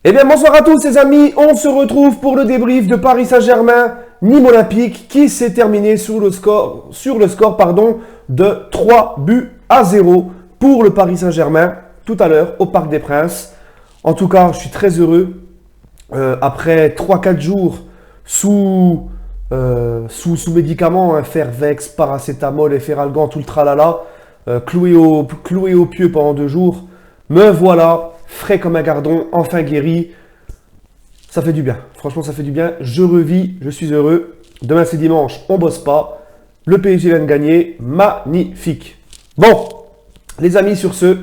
Eh bien, bonsoir à tous les amis, on se retrouve pour le débrief de Paris Saint-Germain, Nîmes Olympique, qui s'est terminé sur le score de 3-0 pour le Paris Saint-Germain, tout à l'heure, au Parc des Princes. En tout cas, je suis très heureux, après 3-4 jours sous médicaments, Fervex, paracétamol, efferalgan, tout le tralala, cloué au pieu pendant 2 jours, me voilà frais comme un gardon, enfin guéri. Ça fait du bien. Franchement, ça fait du bien. Je revis, je suis heureux. Demain, c'est dimanche, on bosse pas. Le PSG vient de gagner. Magnifique. Bon, les amis, sur ce,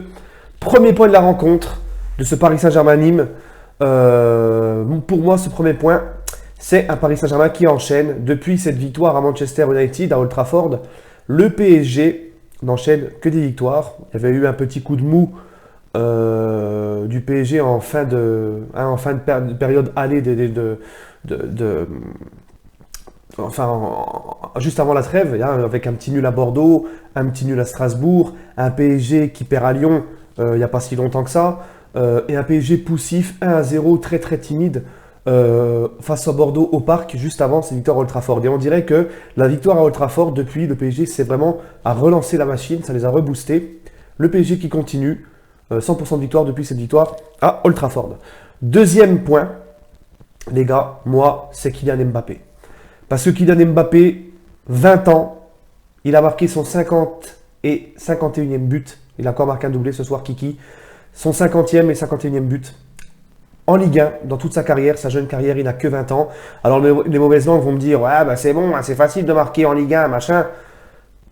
premier point de la rencontre de ce Paris Saint-Germain-Nîmes. Pour moi, ce premier point, c'est un Paris Saint-Germain qui enchaîne. Depuis cette victoire à Manchester United, à Old Trafford, le PSG n'enchaîne que des victoires. Il y avait eu un petit coup de mou du PSG en fin de période allée juste avant la trêve, avec un petit nul à Bordeaux, un petit nul à Strasbourg, un PSG qui perd à Lyon il n'y a pas si longtemps que ça, et un PSG poussif 1-0 très très timide face à Bordeaux au Parc juste avant cette victoire à Old Trafford. Et on dirait que la victoire à Old Trafford, depuis, le PSG c'est vraiment à relancer la machine, ça les a reboostés. Le PSG qui continue, 100% de victoire depuis cette victoire à Old Trafford. Deuxième point, les gars, moi, c'est Kylian Mbappé. Parce que Kylian Mbappé, 20 ans, il a marqué son 50 et 51e but. Il a encore marqué un doublé ce soir, Kiki. Son 50e et 51e but en Ligue 1, dans toute sa carrière, sa jeune carrière, il n'a que 20 ans. Alors les mauvaises langues vont me dire, ouais, bah c'est bon, c'est facile de marquer en Ligue 1, machin.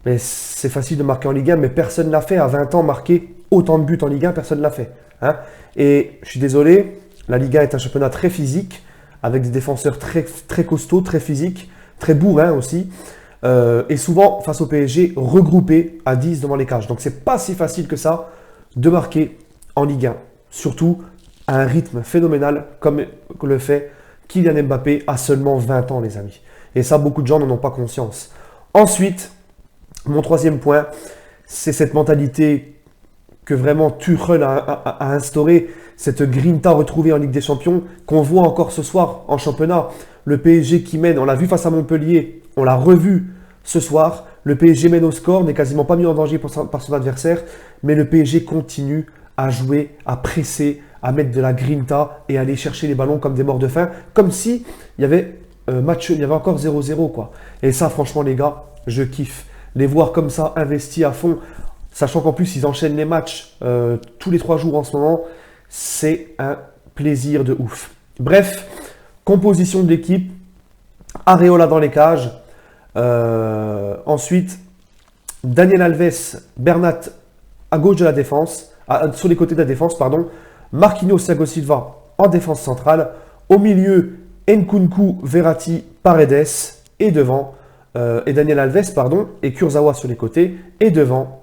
Mais c'est facile de marquer en Ligue 1, mais personne ne l'a fait. À 20 ans, marquer autant de buts en Ligue 1, personne ne l'a fait. Et je suis désolé, la Ligue 1 est un championnat très physique, avec des défenseurs très, très costauds, très physiques, très bourrins aussi. Et souvent, face au PSG, regroupés à 10 devant les cages. Donc c'est pas si facile que ça de marquer en Ligue 1. Surtout à un rythme phénoménal comme le fait Kylian Mbappé à seulement 20 ans, les amis. Et ça, beaucoup de gens n'en ont pas conscience. Ensuite, mon troisième point, c'est cette mentalité que vraiment Tuchel a instaurée, cette grinta retrouvée en Ligue des Champions, qu'on voit encore ce soir en championnat. Le PSG qui mène, on l'a vu face à Montpellier, on l'a revu ce soir. Le PSG mène au score, n'est quasiment pas mis en danger par son adversaire, mais le PSG continue à jouer, à presser, à mettre de la grinta et à aller chercher les ballons comme des morts de faim, comme si il y avait encore 0-0 quoi. Et ça, franchement les gars, je kiffe. Les voir comme ça, investis à fond, sachant qu'en plus, ils enchaînent les matchs tous les 3 jours en ce moment, c'est un plaisir de ouf. Bref, composition de l'équipe, Areola dans les cages, ensuite, Daniel Alves, Bernat à gauche de la défense, sur les côtés de la défense, pardon, Marquinhos, Thiago Silva en défense centrale, au milieu, Nkunku, Verratti, Paredes, et devant, et Daniel Alves, pardon, et Kurzawa sur les côtés, et devant,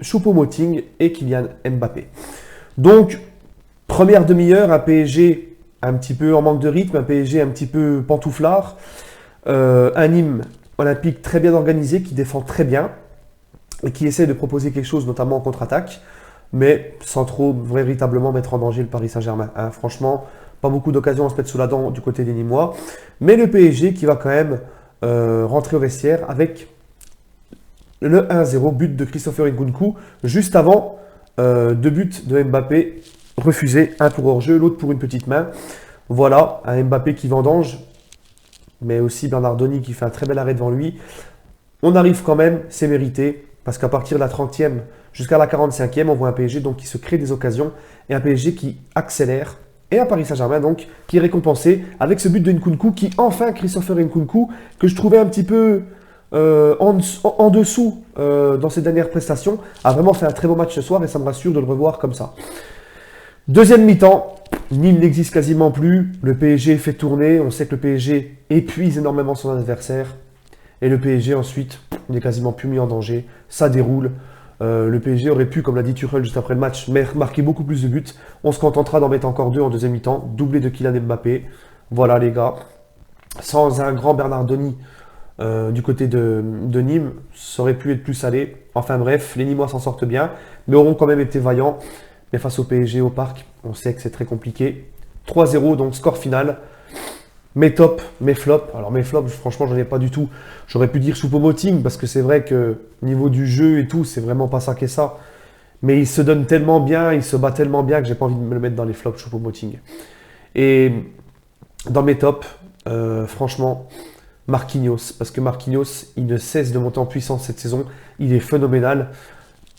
Choupo-Moting et Kylian Mbappé. Donc, première demi-heure, un PSG un petit peu en manque de rythme, un PSG un petit peu pantouflard, un Nîmes Olympique très bien organisé, qui défend très bien, et qui essaie de proposer quelque chose, notamment en contre-attaque, mais sans trop véritablement mettre en danger le Paris Saint-Germain. Franchement, pas beaucoup d'occasions à se mettre sous la dent du côté des Nîmois, mais le PSG qui va quand même rentrer au vestiaire avec le 1-0, but de Christopher Nkunku, juste avant 2 buts de Mbappé refusés, un pour hors-jeu, l'autre pour une petite main. Voilà, un Mbappé qui vendange, mais aussi Bernardoni qui fait un très bel arrêt devant lui. On arrive quand même, c'est mérité, parce qu'à partir de la 30e jusqu'à la 45e, on voit un PSG donc, qui se crée des occasions, et un PSG qui accélère, et un Paris Saint-Germain donc qui est récompensé avec ce but de Nkunku, qui enfin, Christopher Nkunku, que je trouvais un petit peu en dessous dans ses dernières prestations, a vraiment fait un très beau match ce soir, et ça me rassure de le revoir comme ça. Deuxième mi-temps, Nîmes n'existe quasiment plus, le PSG fait tourner, on sait que le PSG épuise énormément son adversaire, et le PSG ensuite n'est quasiment plus mis en danger, ça déroule. Le PSG aurait pu, comme l'a dit Tuchel juste après le match, marquer beaucoup plus de buts. On se contentera d'en mettre encore 2 en deuxième mi-temps, doublé de Kylian Mbappé. Voilà les gars, sans un grand Bernardoni du côté de Nîmes, ça aurait pu être plus salé. Enfin bref, les Nîmois s'en sortent bien, mais auront quand même été vaillants. Mais face au PSG au Parc, on sait que c'est très compliqué. 3-0, donc score final. Mes tops, mes flops. Alors mes flops, franchement, j'en ai pas du tout. J'aurais pu dire Choupo-Moting, parce que c'est vrai que niveau du jeu et tout, c'est vraiment pas ça qu'est ça. Mais il se donne tellement bien, il se bat tellement bien que j'ai pas envie de me le mettre dans les flops, Choupo-Moting. Et dans mes tops, franchement, Marquinhos. Parce que Marquinhos, il ne cesse de monter en puissance cette saison. Il est phénoménal.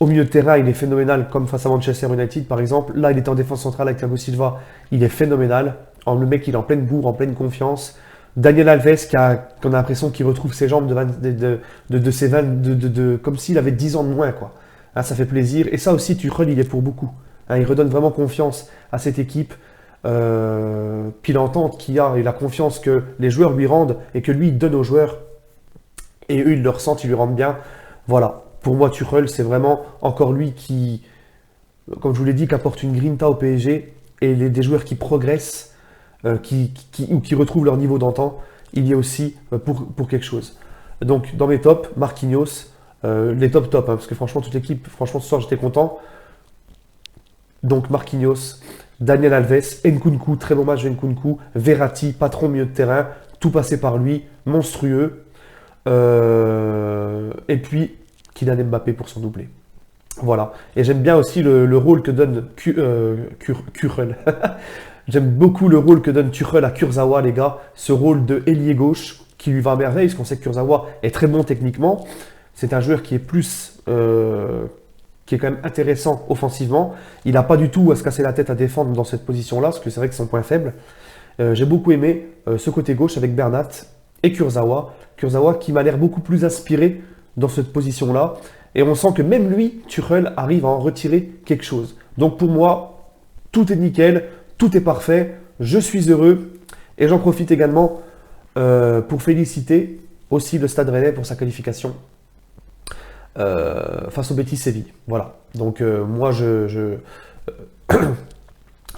Au milieu de terrain, il est phénoménal, comme face à Manchester United, par exemple. Là, il est en défense centrale avec Thiago Silva. Il est phénoménal. Le mec, il est en pleine bourre, en pleine confiance. Daniel Alves, qu'on a l'impression qu'il retrouve ses jambes de ses 20, comme s'il avait 10 ans de moins, quoi. Hein, ça fait plaisir. Et ça aussi, Tuchel, il est pour beaucoup. Hein, il redonne vraiment confiance à cette équipe. Puis l'entente qu'il a et la confiance que les joueurs lui rendent et que lui, il donne aux joueurs. Et eux, ils le ressentent, ils lui rendent bien. Voilà. Pour moi, Tuchel, c'est vraiment encore lui qui, comme je vous l'ai dit, qui apporte une grinta au PSG et des joueurs qui progressent, ou qui retrouvent leur niveau d'antan, il y a aussi pour quelque chose. Donc, dans mes tops, Marquinhos, les top, hein, parce que franchement, toute l'équipe, franchement, ce soir, j'étais content. Donc, Marquinhos, Daniel Alves, Nkunku, très bon match de Nkunku, Verratti, patron milieu de terrain, tout passé par lui, monstrueux. Et puis, Kylian Mbappé pour son doublé. Voilà. Et j'aime bien aussi le rôle que donne Tuchel. J'aime beaucoup le rôle que donne Tuchel à Kurzawa, les gars. Ce rôle de ailier gauche qui lui va à merveille, parce qu'on sait que Kurzawa est très bon techniquement. C'est un joueur qui est plus... qui est quand même intéressant offensivement. Il n'a pas du tout à se casser la tête à défendre dans cette position-là, parce que c'est vrai que c'est son point faible. J'ai beaucoup aimé ce côté gauche avec Bernat et Kurzawa. Kurzawa qui m'a l'air beaucoup plus inspiré dans cette position-là. Et on sent que même lui, Tuchel, arrive à en retirer quelque chose. Donc pour moi, tout est nickel, tout est parfait, je suis heureux. Et j'en profite également pour féliciter aussi le Stade Rennais pour sa qualification face au Betis Séville. Voilà. Donc moi,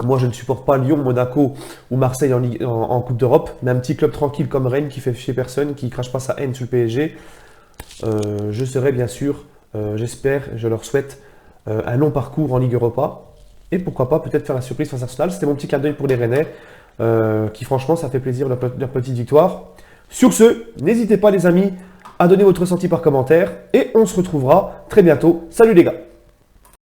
moi, je ne supporte pas Lyon, Monaco ou Marseille en Coupe d'Europe, mais un petit club tranquille comme Rennes qui fait chier personne, qui ne crache pas sa haine sur le PSG. Je serai bien sûr, j'espère, je leur souhaite un long parcours en Ligue Europa. Et pourquoi pas peut-être faire la surprise face à Arsenal. C'était mon petit clin d'œil pour les Rennais, qui franchement, ça fait plaisir leur petite victoire. Sur ce, n'hésitez pas les amis à donner votre ressenti par commentaire. Et on se retrouvera très bientôt. Salut les gars!